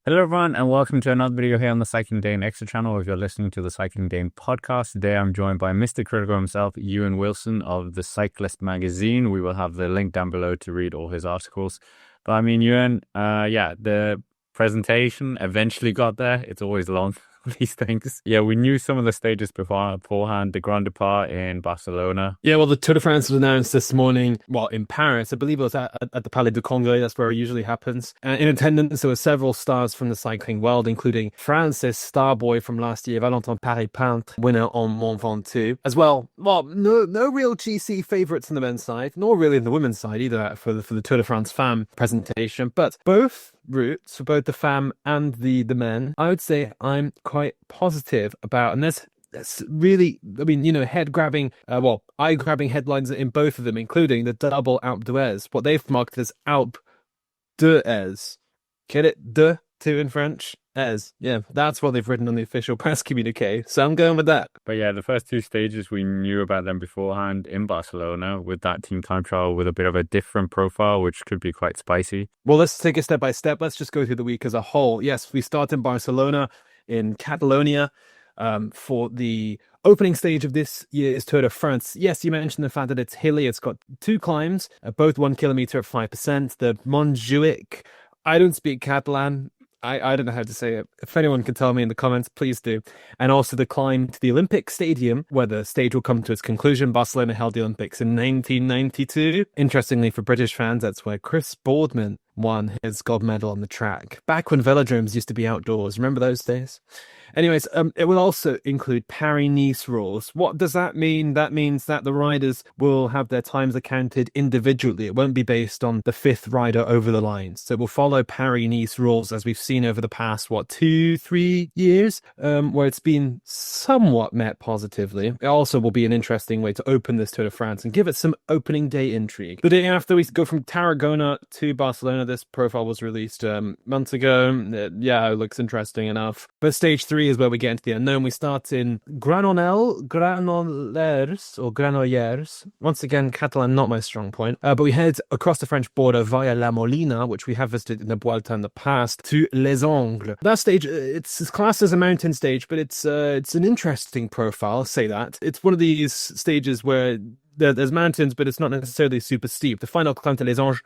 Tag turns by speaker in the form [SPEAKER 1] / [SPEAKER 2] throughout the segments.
[SPEAKER 1] Hello everyone and welcome to another video here on the Cycling Dane Extra channel. If you're listening to the Cycling Dane podcast, today I'm joined by Mr. Critical himself, Ewan Wilson of the Cyclist magazine. We will have the link down below to read all his articles. But I mean, Ewan, the presentation eventually got there. It's always long, these things. Yeah, we knew some of the stages beforehand. The Grand Depart in Barcelona.
[SPEAKER 2] Yeah, well, the Tour de France was announced this morning, well, in Paris. I believe it was at the Palais de Congrès. That's where it usually happens. In attendance, there were several stars from the cycling world, including France's star boy from last year, Valentin Paris-Peintre, winner on Mont Ventoux. As well, no real GC favourites on the men's side, nor really on the women's side either for the Tour de France Femme presentation. But both routes, for both the Femme and the men, I would say I'm quite positive about. And that's really, I mean, eye-grabbing headlines in both of them, including the double Alpe d'Huez, what they've marketed as Alpe d'Huez. Get it? De, two in French, Ez. Yeah, that's what they've written on the official press communique. So I'm going with that.
[SPEAKER 1] But yeah, the first two stages, we knew about them beforehand in Barcelona with that team time trial with a bit of a different profile, which could be quite spicy.
[SPEAKER 2] Well, let's take it step by step. Let's just go through the week as a whole. Yes, we start in Barcelona, in Catalonia, for the opening stage of this year's Tour de France. Yes, you mentioned the fact that it's hilly. It's got two climbs, both 1 kilometer at 5%. The Montjuic. I don't speak Catalan. I don't know how to say it. If anyone can tell me in the comments, please do. And also the climb to the Olympic Stadium, where the stage will come to its conclusion. Barcelona held the Olympics in 1992. Interestingly, for British fans, that's where Chris Boardman won his gold medal on the track. Back when velodromes used to be outdoors. Remember those days? Anyways, it will also include Pyrenees rules. What does that mean? That means that the riders will have their times accounted individually. It won't be based on the fifth rider over the lines. So it will follow Pyrenees rules as we've seen over the past, 2-3 years, where it's been somewhat met positively. It also will be an interesting way to open this Tour de France and give it some opening day intrigue. The day after we go from Tarragona to Barcelona, this profile was released months ago. It looks interesting enough. But stage 3 is where we get into the unknown. We start in Granollers. Once again, Catalan, not my strong point. But we head across the French border via La Molina, which we have visited in the Vuelta in the past, to Les Angles. That stage, it's classed as a mountain stage, but it's an interesting profile, I'll say that. It's one of these stages where there's mountains, but it's not necessarily super steep. The final climb to Les Angles,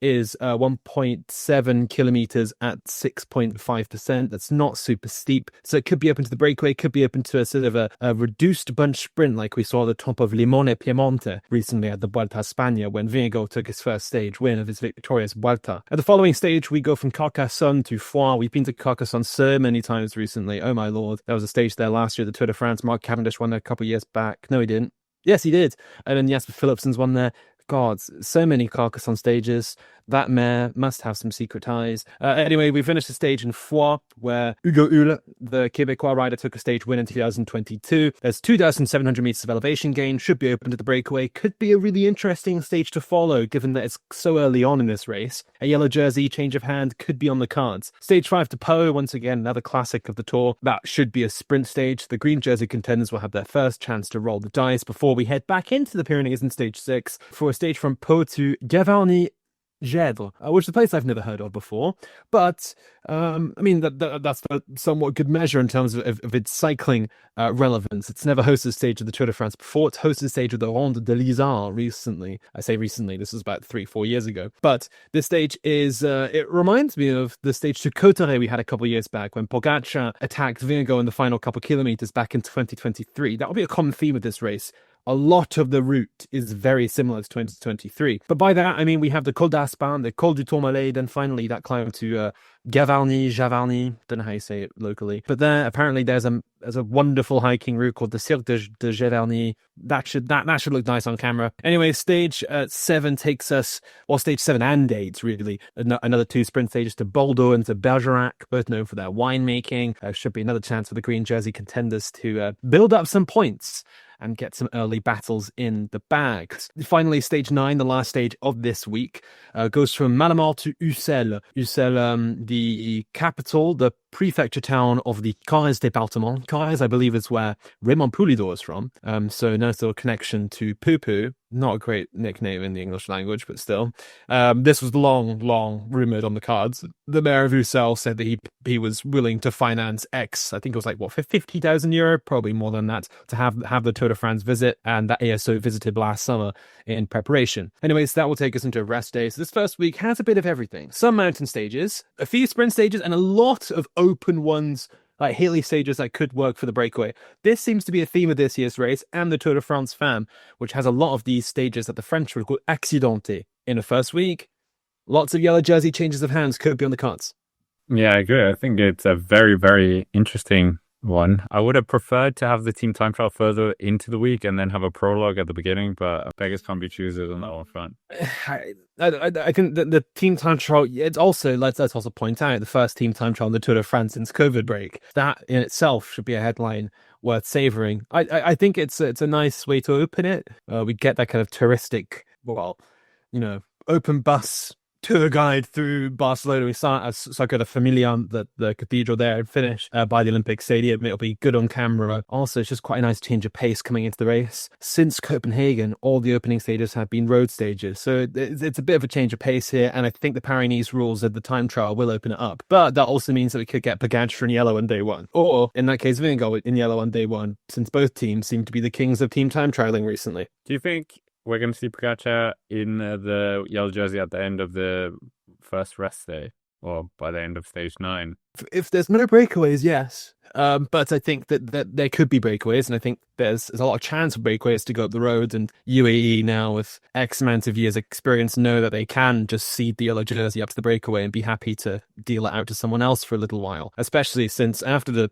[SPEAKER 2] is 1.7 kilometers at 6.5%. That's not super steep. So it could be open to the breakaway, could be open to a sort of a reduced bunch sprint like we saw at the top of Limone Piemonte recently at the Vuelta a España when Vingegaard took his first stage win of his victorious Vuelta. At the following stage, we go from Carcassonne to Foix. We've been to Carcassonne so many times recently. Oh my lord. There was a stage there last year, the Tour de France. Mark Cavendish won there a couple of years back. No, he didn't. Yes, he did. And then Jasper Philipsen's won there. God, so many Carcassonne stages. That mare must have some secret ties. Anyway, we finished the stage in Foix, where Hugo Hull, the Québécois rider, took a stage win in 2022. There's 2,700 meters of elevation gain, should be open to the breakaway. Could be a really interesting stage to follow, given that it's so early on in this race. A yellow jersey, change of hand, could be on the cards. Stage 5 to Pau, once again, another classic of the Tour. That should be a sprint stage. The green jersey contenders will have their first chance to roll the dice before we head back into the Pyrenees in stage 6 for a stage from Pau to Gavarnie, Gèdre, which is a place I've never heard of before, but that's a somewhat good measure in terms of its cycling relevance. It's never hosted a stage of the Tour de France before. It's hosted a stage of the Ronde de l'Isère recently. I say recently, this was about 3-4 years ago. But this stage is, it reminds me of the stage to Cauterets we had a couple of years back when Pogacar attacked Vingegaard in the final couple of kilometers back in 2023. That will be a common theme of this race. A lot of the route is very similar to 2023. But by that, I mean, we have the Col d'Aspen, the Col du Tourmalet, and finally that climb to Javarnie, don't know how you say it locally. But there, apparently, there's a wonderful hiking route called the Cirque de Javarnie. That should look nice on camera. Anyway, stage 7 takes us, stage 7 and 8, really. Another 2 sprint stages to Bordeaux and to Bergerac, both known for their winemaking. Should be another chance for the green jersey contenders to build up some points and get some early battles in the bag. Finally, stage 9, the last stage of this week, goes from Malamort to Ussel. Ussel, the capital, the prefecture town of the Corrèze département. Corrèze, I believe, is where Raymond Poulidor is from. So nice little connection to Poo-Poo. Not a great nickname in the English language, but still. This was long rumored on the cards. The mayor of Ussel said that he was willing to finance X. I think it was like, what, for €50,000, probably more than that, to have the Tour de France visit, and that ASO visited last summer in preparation. Anyways, that will take us into a rest day. So this first week has a bit of everything. Some mountain stages, a few sprint stages, and a lot of open ones, like hilly stages that could work for the breakaway. This seems to be a theme of this year's race and the Tour de France Femme, which has a lot of these stages that the French would call accidentés. In the first week, lots of yellow jersey changes of hands could be on the cards.
[SPEAKER 1] Yeah, I agree. I think it's a very, very interesting one. I would have preferred to have the team time trial further into the week and then have a prologue at the beginning, but beggars can't be choosers on that one front.
[SPEAKER 2] I think that the team time trial, it's also, let's also point out, the first team time trial in the Tour de France since COVID break. That in itself should be a headline worth savouring. I think it's a nice way to open it. We get that kind of touristic, open bus tour guide through Barcelona. We start at Sagrada Familia, the cathedral there, and finish by the Olympic Stadium. It'll be good on camera. Also, it's just quite a nice change of pace coming into the race. Since Copenhagen, all the opening stages have been road stages, so it's a bit of a change of pace here, and I think the Pyrenees rules of the time trial will open it up. But that also means that we could get Pogacar in yellow on day one, or in that case, Vingegaard in yellow on day one, since both teams seem to be the kings of team time trialing recently.
[SPEAKER 1] Do you think we're going to see Pogacar in the yellow jersey at the end of the first rest day, or by the end of stage 9?
[SPEAKER 2] If there's no breakaways, yes. But I think that there could be breakaways, and I think there's a lot of chance for breakaways to go up the road, and UAE now with X amount of years experience know that they can just cede the yellow jersey up to the breakaway and be happy to deal it out to someone else for a little while, especially since after the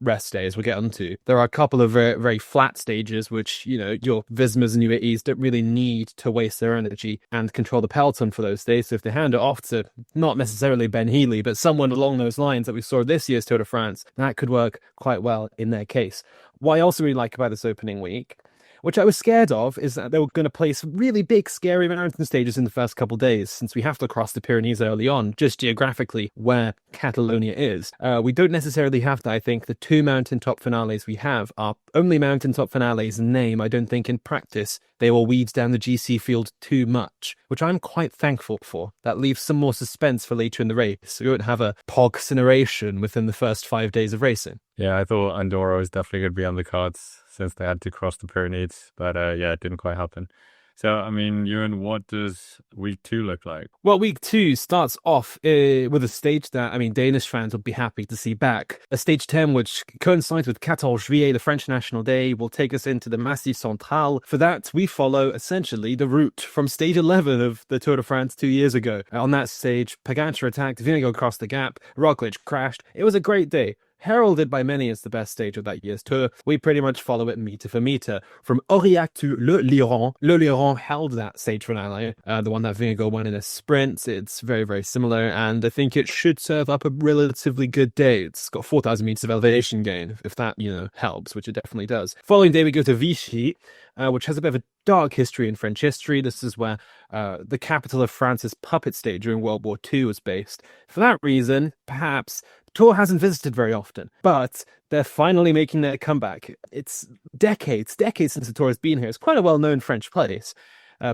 [SPEAKER 2] rest days we'll get onto, there are a couple of very, very flat stages which, your Vismas and UAEs don't really need to waste their energy and control the peloton for those days. So if they hand it off to not necessarily Ben Healy, but someone along those lines that we saw this year's Tour de France, that could work quite well in their case. What I also really like about this opening week, which I was scared of, is that they were going to place really big, scary mountain stages in the first couple of days, since we have to cross the Pyrenees early on, just geographically where Catalonia is. We don't necessarily have that. I think the 2 mountaintop finales we have are only mountaintop finales in name. I don't think in practice they will weed down the GC field too much, which I'm quite thankful for. That leaves some more suspense for later in the race. We won't have a pogcineration within the first 5 days of racing.
[SPEAKER 1] Yeah, I thought Andorra was definitely going to be on the cards since they had to cross the Pyrenees, but it didn't quite happen. So, I mean, Ewan, what does week 2 look like?
[SPEAKER 2] Well, week 2 starts off with a stage that, Danish fans will be happy to see back. A stage 10, which coincides with 14 Juillet, the French National Day, will take us into the Massif Central. For that, we follow, essentially, the route from stage 11 of the Tour de France 2 years ago. On that stage, Pogacar attacked, Vingegaard crossed the gap, Roglic crashed. It was a great day. Heralded by many as the best stage of that year's tour, we pretty much follow it meter for meter. From Aurillac to Le Liron held that stage finale, the one that Vingegaard won in a sprint. It's very, very similar, and I think it should serve up a relatively good day. It's got 4,000 meters of elevation gain, if that, helps, which it definitely does. Following day, we go to Vichy, which has a bit of a dark history in French history. This is where the capital of France's puppet state during World War II was based. For that reason, perhaps, Tour hasn't visited very often, but they're finally making their comeback. It's decades since the Tour has been here. It's quite a well-known French place.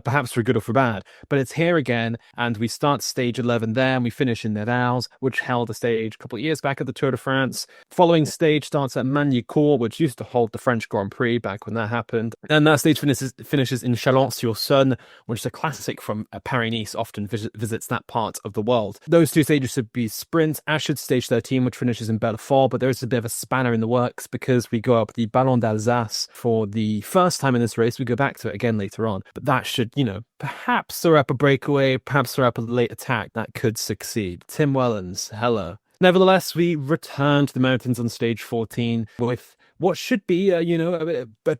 [SPEAKER 2] Perhaps for good or for bad, but it's here again, and we start stage 11 there, and we finish in Nerals, which held a stage a couple of years back at the Tour de France. Following stage starts at Magny-Cours, which used to hold the French Grand Prix back when that happened, and that stage finishes in Chalon-sur-Saône, which is a classic from Paris-Nice, often visits that part of the world. Those 2 stages should be sprint, as should stage 13, which finishes in Belfort, but there's a bit of a spanner in the works because we go up the Ballon d'Alsace for the first time in this race. We go back to it again later on, but that should, perhaps throw up a breakaway, perhaps throw up a late attack that could succeed. Tim Wellens, hello. Nevertheless, we return to the mountains on stage 14 with what should be, a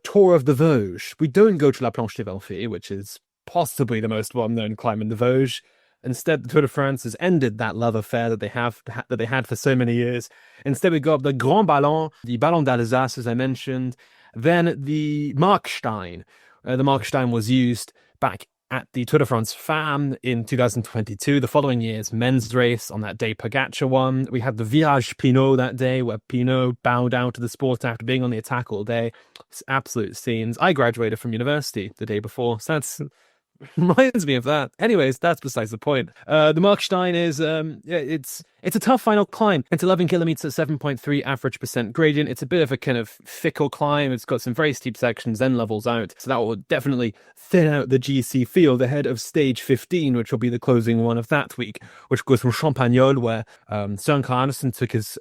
[SPEAKER 2] tour of the Vosges. We don't go to La Planche des Valfées, which is possibly the most well-known climb in the Vosges. Instead, the Tour de France has ended that love affair that they had for so many years. Instead, we go up the Grand Ballon, the Ballon d'Alsace, as I mentioned, then the Markstein. The Markstein was used back at the Tour de France Femmes in 2022, the following year's men's race. On that day, Pogacar won. We had the Virage Pinot that day, where Pinot bowed out to the sport after being on the attack all day. It's absolute scenes. I graduated from university the day before, so that's reminds me of that. Anyways, that's besides the point. The Markstein is, it's a tough final climb. It's 11 kilometers, 7.3 average percent gradient. It's a bit of a kind of fickle climb. It's got some very steep sections, then levels out. So that will definitely thin out the GC field ahead of stage 15, which will be the closing one of that week, which goes from Champagnole, where Søren Kragh Andersen took his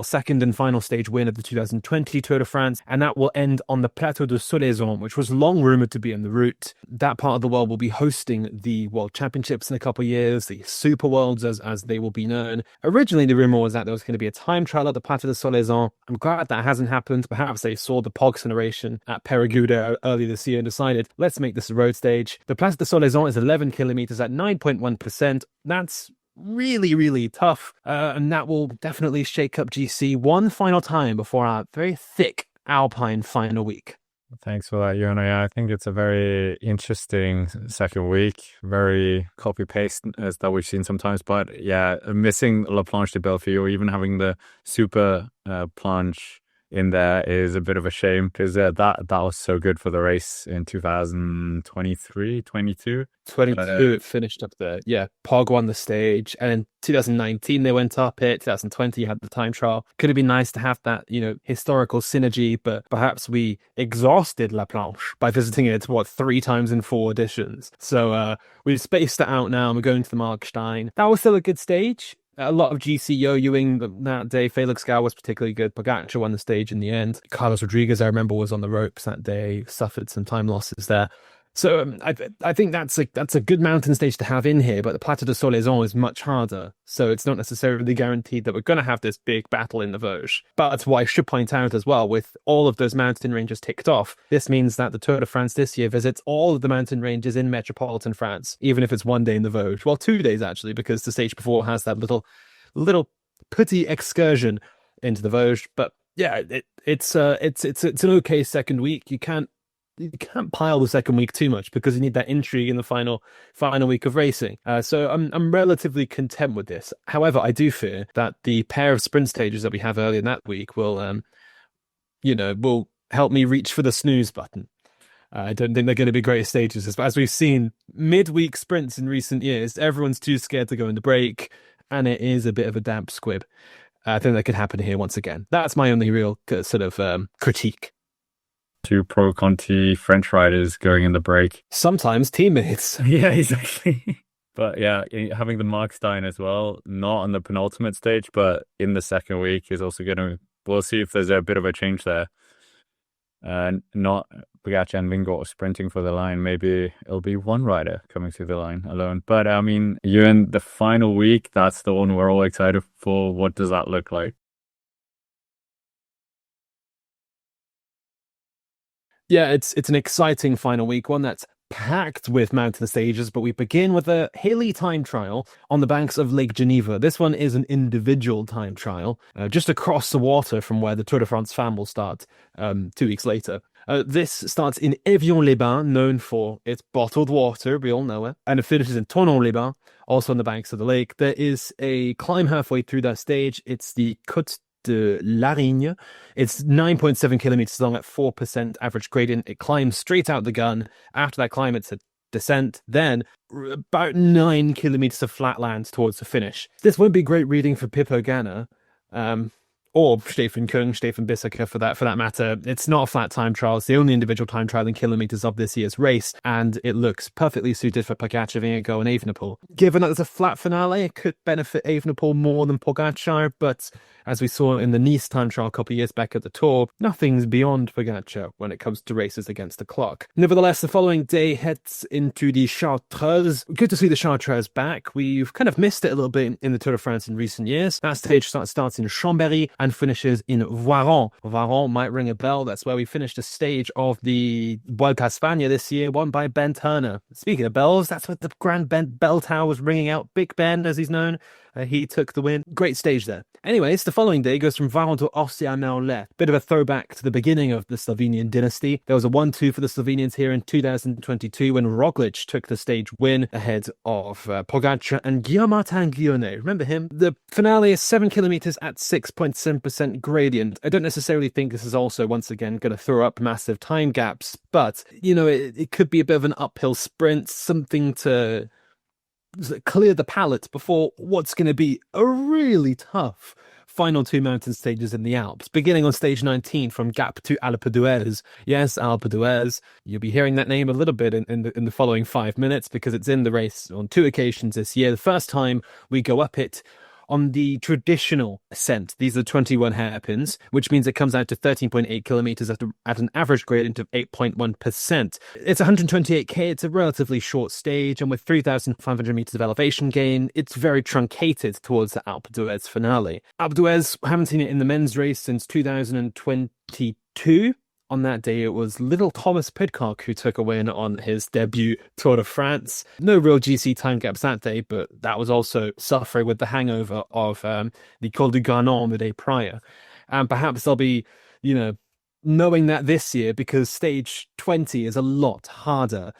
[SPEAKER 2] second and final stage win of the 2020 Tour de France. And that will end on the Plateau de Solaizon, which was long rumored to be on the route. That part of the world will be hosting the World Championships in a couple of years, the Super Worlds as they will be known. Originally, the rumor was that there was going to be a time trial at the Plateau de Solaizon. I'm glad that hasn't happened. Perhaps they saw the Pogs narration at Peraguda early this year and decided, let's make this a road stage. The Plateau de Solaizon is 11 kilometers at 9.1%. That's really, really tough. And that will definitely shake up GC one final time before our very thick Alpine final week.
[SPEAKER 1] Thanks for that, Yona. Yeah, I think it's a very interesting second week, very copy-paste as that we've seen sometimes. But yeah, missing La Planche de Bellevue or even having the super planche in there is a bit of a shame, because that was so good for the race in 2023, 22.
[SPEAKER 2] 22, it finished up there. Yeah, Pog won the stage, and in 2019 they went up it. 2020 you had the time trial. Could have been nice to have that, historical synergy, but perhaps we exhausted La Planche by visiting it 3 times in 4 editions. So we've spaced it out now, and we're going to the Markstein. That was still a good stage. A lot of GC yo-yoing that day. Felix Gau was particularly good. Pogacar won the stage in the end. Carlos Rodriguez, I remember, was on the ropes that day. Suffered some time losses there. So I think that's a good mountain stage to have in here, but the Plateau de Solaizon is much harder. So it's not necessarily guaranteed that we're going to have this big battle in the Vosges. But what I should point out as well, with all of those mountain ranges ticked off, this means that the Tour de France this year visits all of the mountain ranges in metropolitan France, even if it's one day in the Vosges. Well, 2 days actually, because the stage before has that little petit excursion into the Vosges. But yeah, it's an okay second week. You can't pile the second week too much, because you need that intrigue in the final week of racing. So I'm relatively content with this. However, I do fear that the pair of sprint stages that we have early in that week will help me reach for the snooze button. I don't think they're going to be great stages, as we've seen midweek sprints in recent years. Everyone's too scared to go in the break, and it is a bit of a damp squib. I think that could happen here once again. That's my only real sort of critique.
[SPEAKER 1] 2 Pro Conti French riders going in the break.
[SPEAKER 2] Sometimes teammates.
[SPEAKER 1] Yeah, exactly. But yeah, having the Markstein as well, not on the penultimate stage, but in the second week is also we'll see if there's a bit of a change there. Not Pogacar and Vingegaard sprinting for the line. Maybe it'll be one rider coming to the line alone. But I mean, Ewan, the final week, that's the one we're all excited for. What does that look like?
[SPEAKER 2] Yeah, it's an exciting final week, one that's packed with mountain stages, but we begin with a hilly time trial on the banks of Lake Geneva. This one is an individual time trial, just across the water from where the Tour de France Femmes will start 2 weeks later. This starts in Évian-les-Bains, known for its bottled water, we all know it, and it finishes in Thonon-les-Bains, also on the banks of the lake. There is a climb halfway through that stage. It's the Côte de Larigne. It's 9.7 kilometers long at 4% average gradient. It climbs straight out the gun. After that climb, it's a descent, then about 9 kilometers of flatland towards the finish. This won't be great reading for Pippo Ganna, or Stefan Kung, Stefan Bissaka for that matter. It's not a flat time trial. It's the only individual time trial in kilometers of this year's race, and it looks perfectly suited for Pogacar, Vingegaard and Evenepoel. Given that there's a flat finale, it could benefit Evenepoel more than Pogacar, but as we saw in the Nice time trial a couple of years back at the Tour, nothing's beyond Pogacar when it comes to races against the clock. Nevertheless, the following day heads into the Chartreuse. Good to see the Chartreuse back. We've kind of missed it a little bit in the Tour de France in recent years. That stage starts in Chambéry and finishes in Voiron. Voiron might ring a bell. That's where we finished a stage of the Vuelta a España this year, won by Ben Turner. Speaking of bells, that's what the Grand Ben Bell Tower was ringing out. Big Ben, as he's known. He took the win. Great stage there. Anyways, the following day goes from Varon to Ostia-Merlet. Bit of a throwback to the beginning of the Slovenian dynasty. There was a 1-2 for the Slovenians here in 2022 when Roglic took the stage win ahead of Pogacar and Guillaume-Martin Guillaume. Remember him? The finale is 7 kilometers at 6.7% gradient. I don't necessarily think this is also, once again, going to throw up massive time gaps, but, it could be a bit of an uphill sprint, something to clear the palate before what's going to be a really tough final 2 mountain stages in the Alps, beginning on stage 19 from Gap to Alpe d'Huez. Yes, Alpe d'Huez. You'll be hearing that name a little bit in the following 5 minutes because it's in the race on 2 occasions this year. The first time we go up it on the traditional ascent. These are 21 hairpins, which means it comes out to 13.8 kilometers at an average gradient of 8.1%. It's 128k. It's a relatively short stage, and with 3,500 meters of elevation gain, it's very truncated towards the Alpe d'Huez finale. Alpe d'Huez, haven't seen it in the men's race since 2022. On that day, it was little Thomas Pidcock who took a win on his debut Tour de France. No real GC time gaps that day, but that was also suffering with the hangover of the Col du Garnon the day prior. And perhaps they'll be, knowing that this year because stage 20 is a lot harder.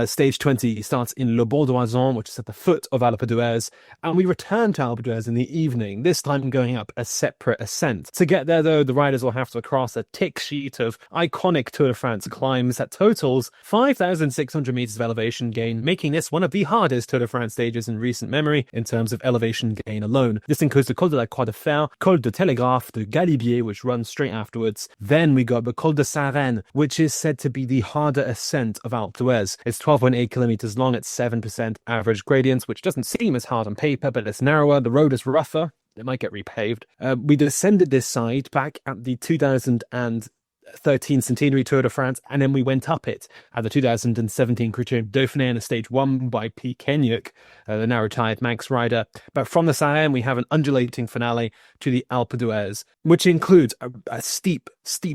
[SPEAKER 2] Stage 20 starts in Le Bourg d'Oison, which is at the foot of Alpe d'Huez, and we return to Alpe d'Huez in the evening, this time going up a separate ascent. To get there, though, the riders will have to cross a tick sheet of iconic Tour de France climbs that totals 5,600 meters of elevation gain, making this one of the hardest Tour de France stages in recent memory in terms of elevation gain alone. This includes the Col de la Croix de Fer, Col de Télégraphe, the Galibier, which runs straight afterwards. Then we got the Col de Sarenne, which is said to be the harder ascent of Alpe d'Huez. It's 12.8 kilometers long at 7% average gradients, which doesn't seem as hard on paper, but it's narrower, the road is rougher, it might get repaved. We descended this side back at the 2013 Centenary Tour de France, and then we went up it at the 2017 Criterium Dauphiné in a stage 1 by P. Kenyuk, the now retired Manx rider. But from the Sarenne, we have an undulating finale to the Alpe d'Huez, which includes a steep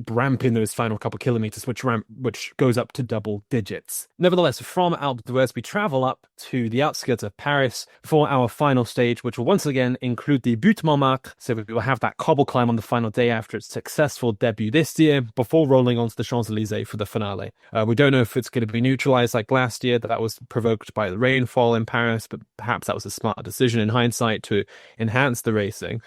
[SPEAKER 2] ramp in those final couple kilometers, which goes up to double digits. Nevertheless, from Alpe d'Huez, we travel up to the outskirts of Paris for our final stage, which will once again include the Butte Montmartre. So we will have that cobble climb on the final day after its successful debut this year, before rolling onto the Champs-Élysées for the finale. We don't know if it's going to be neutralized like last year, that was provoked by the rainfall in Paris, but perhaps that was a smart decision in hindsight to enhance the racing.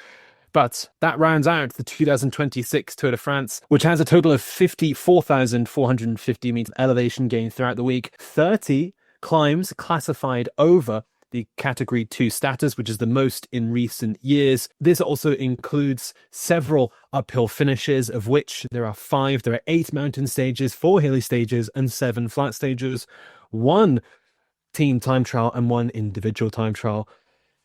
[SPEAKER 2] But that rounds out the 2026 Tour de France, which has a total of 54,450 meters elevation gain throughout the week, 30 climbs classified over the Category 2 status, which is the most in recent years. This also includes several uphill finishes, of which there are 5. There are 8 mountain stages, 4 hilly stages, and 7 flat stages, 1 team time trial and 1 individual time trial,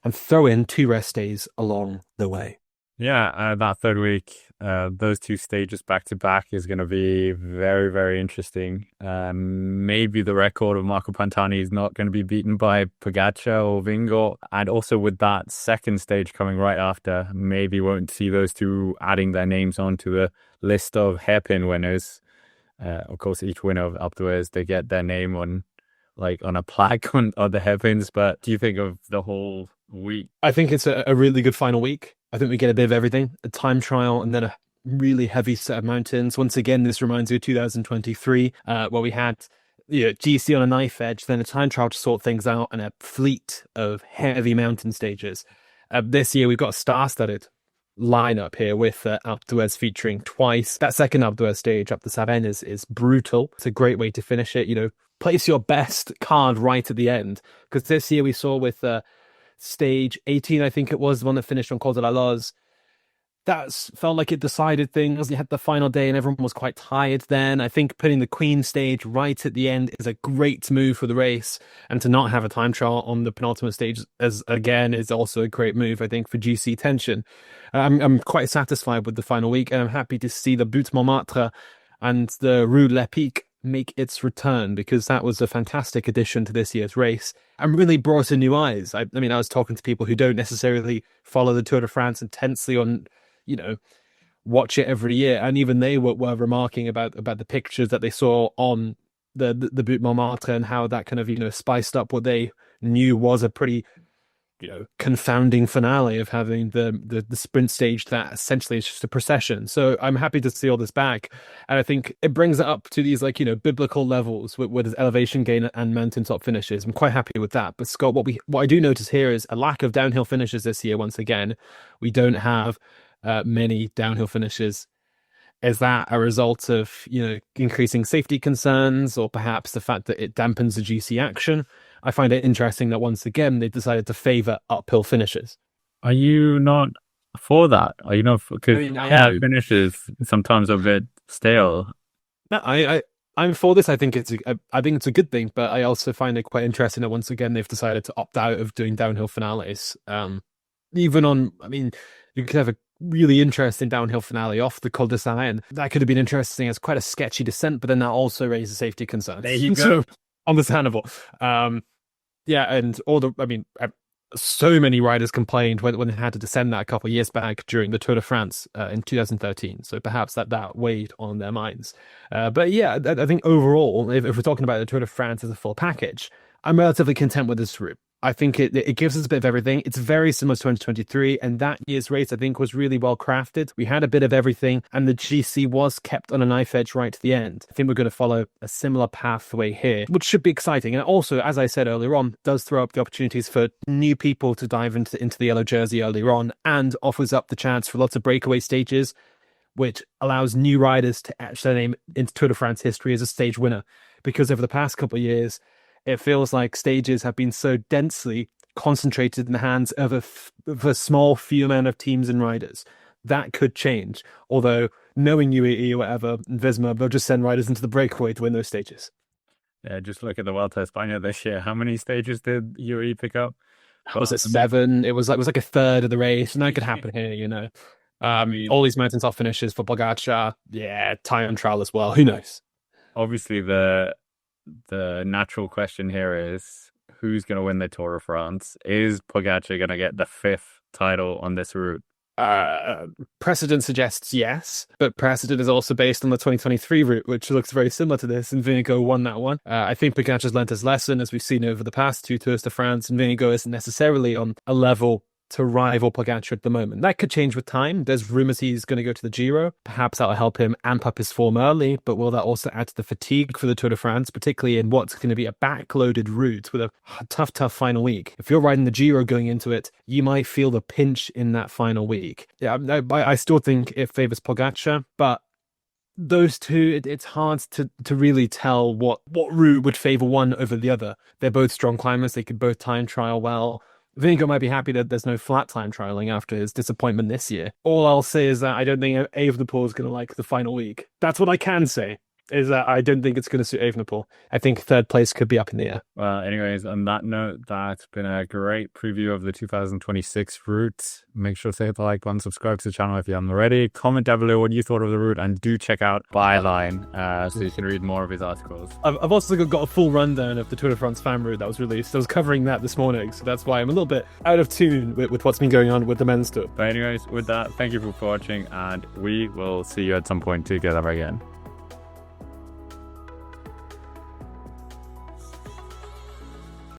[SPEAKER 2] and throw in 2 rest days along the way.
[SPEAKER 1] Yeah, that third week, those 2 stages back to back is going to be very, very interesting. Maybe the record of Marco Pantani is not going to be beaten by Pogacar or Vingegaard. And also with that second stage coming right after, maybe won't see those 2 adding their names onto the list of hairpin winners. Of course, each winner of Alpe d'Huez, they get their name on a plaque on the hairpins. But do you think of the whole week?
[SPEAKER 2] I think it's a really good final week. I think we get a bit of everything, a time trial and then a really heavy set of mountains. Once again, this reminds me of 2023, where we had GC on a knife edge, then a time trial to sort things out, and a fleet of heavy mountain stages. This year, we've got a star-studded lineup here with Alpe d'Huez featuring twice. That second Alpe d'Huez stage up the Sarenne is brutal. It's a great way to finish it. Place your best card right at the end, because this year we saw with stage 18, I think it was, the one that finished on Col de la Loze. That felt like it decided things. You had the final day and everyone was quite tired then. I think putting the Queen stage right at the end is a great move for the race. And to not have a time trial on the penultimate stage is also a great move, I think, for GC tension. I'm quite satisfied with the final week, and I'm happy to see the Butte Montmartre and the Rue de l'Epic make its return, because that was a fantastic addition to this year's race and really brought in new eyes. I mean, I was talking to people who don't necessarily follow the Tour de France intensely on, watch it every year, and even they were remarking about the pictures that they saw on the Butte Montmartre and how that kind of, spiced up what they knew was a pretty confounding finale of having the sprint stage that essentially is just a procession. So I'm happy to see all this back, and I think it brings it up to these biblical levels with its elevation gain and mountaintop finishes. I'm quite happy with that. But Scott, what I do notice here is a lack of downhill finishes this year. Once again, we don't have many downhill finishes. Is that a result of increasing safety concerns, or perhaps the fact that it dampens the GC action? I find it interesting that once again they decided to favour uphill finishes.
[SPEAKER 1] Are you not for that? Are you not? Because finishes sometimes are a bit stale.
[SPEAKER 2] No, I'm for this. I think it's a good thing, but I also find it quite interesting that once again they've decided to opt out of doing downhill finales. You could have a really interesting downhill finale off the Col de Sarenne. That could have been interesting as quite a sketchy descent, but then that also raises safety concerns. There you go. So, understandable. And so many riders complained when they had to descend that a couple of years back during the Tour de France in 2013. So perhaps that weighed on their minds. But yeah, I think overall, if we're talking about the Tour de France as a full package, I'm relatively content with this route. I think it gives us a bit of everything. It's very similar to 2023, and that year's race, I think, was really well crafted. We had a bit of everything, and the GC was kept on a knife edge right to the end. I think we're going to follow a similar pathway here, which should be exciting. And also, as I said earlier on, does throw up the opportunities for new people to dive into the yellow jersey earlier on, and offers up the chance for lots of breakaway stages, which allows new riders to etch their name into Tour de France history as a stage winner. Because over the past couple of years, it feels like stages have been so densely concentrated in the hands of a small few amount of teams and riders. That could change. Although, knowing UAE or whatever, and Visma, they'll just send riders into the breakaway to win those stages.
[SPEAKER 1] Yeah, just look at the Vuelta a España this year. How many stages did UAE pick up?
[SPEAKER 2] Was it 7? It was like a third of the race. And that could happen here, all these mountaintop finishes for Pogacar. Yeah, time trial as well. Who knows?
[SPEAKER 1] Obviously, the natural question here is who's going to win the Tour of France? Is Pogacar going to get the 5th title on this route?
[SPEAKER 2] Precedent suggests yes, but precedent is also based on the 2023 route, which looks very similar to this, and Vingegaard won that one. I think Pogacar's learnt his lesson, as we've seen over the past 2 Tours de France, and Vingegaard isn't necessarily on a level to rival Pogacar at the moment. That could change with time. There's rumours he's going to go to the Giro. Perhaps that'll help him amp up his form early, but will that also add to the fatigue for the Tour de France, particularly in what's going to be a backloaded route with a tough final week? If you're riding the Giro going into it, you might feel the pinch in that final week. Yeah, I still think it favours Pogacar, but those two, it's hard to really tell what route would favour one over the other. They're both strong climbers. They could both time trial well. Vingegaard might be happy that there's no flat time trialing after his disappointment this year. All I'll say is that I don't think Evenepoel is going to like the final week. That's what I can say, is that I don't think it's going to suit Evenepoel. I think 3rd place could be up in the air.
[SPEAKER 1] Well, anyways, on that note, that's been a great preview of the 2026 route. Make sure to hit the like button, subscribe to the channel if you haven't already. Comment down below what you thought of the route, and do check out Byline so you can read more of his articles.
[SPEAKER 2] I've also got a full rundown of the Tour de France fan route that was released. I was covering that this morning, so that's why I'm a little bit out of tune with what's been going on with the men's tour.
[SPEAKER 1] But anyways, with that, thank you for watching, and we will see you at some point together again.